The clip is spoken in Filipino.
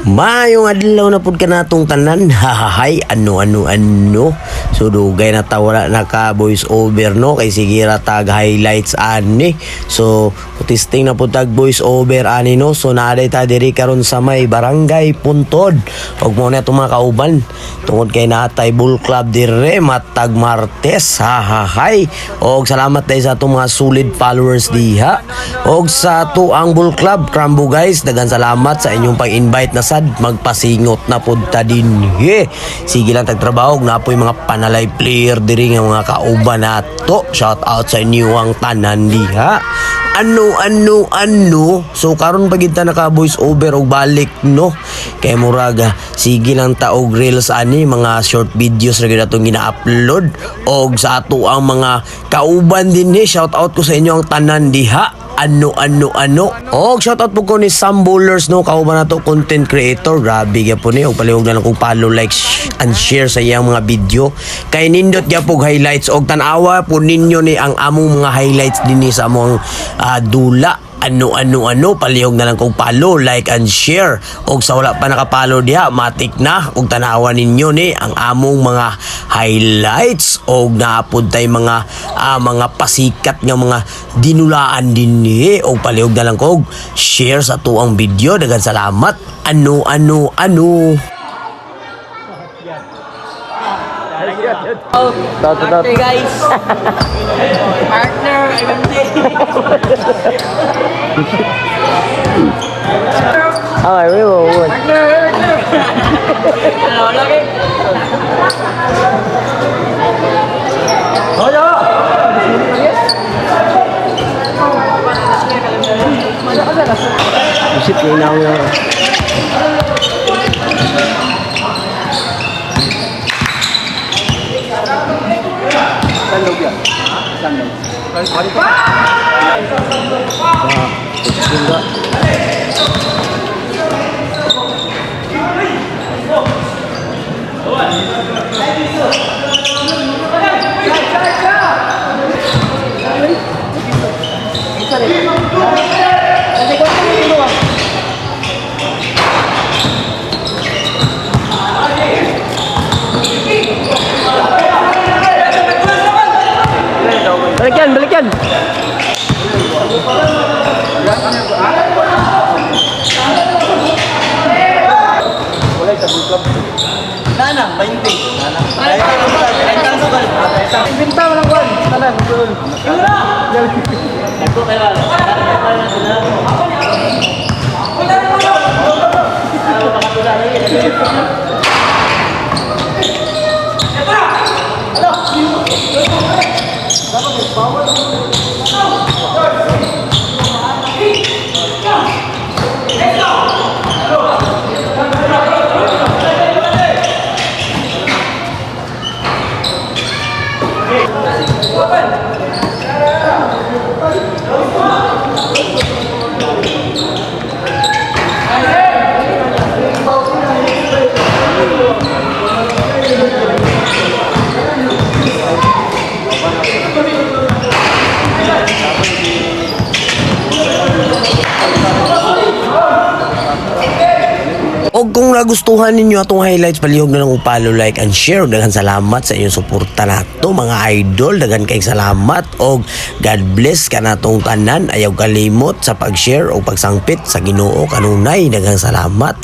Mayong adlaw na pud ka natong tanan. Hahahay, ano. So dugay na ta wala na ka voice over no kay sige ra tag highlights ani. So testing na pud tag voice over ani no. So naaday ta diri karon sa may barangay Puntod. Og mo na itong mga kauban tungod kay natay Bull Club dire matag Martes. Hahahay. Og salamat tay sa atong mga solid followers diha. Og sa tuang Bull Club Crambo guys, daghang salamat sa inyong pag-invite na sad magpasingot na pud ta dinhi. Sige lang tagtrabaho na po yung mga panalay player diri nga mga kauban nato. Shout out sa inyo ang tanan diha. Ano. So karon pagid ta naka voice over og balik no. Kay muraga sige lang ta og reels ani mga short videos ra gyud atong gina-upload og sa ato ang mga kauban dinhi. Shout out ko sa inyo ang tanan diha. Ano. Og shoutout po ko ni Sam Bowlers no, kauban na to content creator. Grabe gyud po ni og palihog na lang kog follow, like and share sa iyang mga video. Kay nindot gyud po highlights og tan-awa po ninyo ni ang among mga highlights dinhi sa among dula. Ano palihog na lang kog follow, like and share. Og sa wala pa nakapollow diha, matik na og tanawa ninyo ni ang among mga highlights og naapod tay mga pasikat nga mga dinulaan dinhi. Og palihog na lang kog share sa tuang video. Daghang salamat. Ano. Partner guys. Partner, Okay, we will. partner. Ano lagi? Isip niya na Balikan. Nanang, 20. Bintang lang kwan. Tanan, doon. Ako kaya. Og kung nagustuhan ninyo atong highlights, palihog na lang kung follow, like and share. Daghang salamat sa inyong suporta nato mga idol. Daghang kayong salamat og God bless kanatong tanan. Ayaw kalimot sa pag-share o pagsangpit sa Ginoo kanunay. Daghang salamat.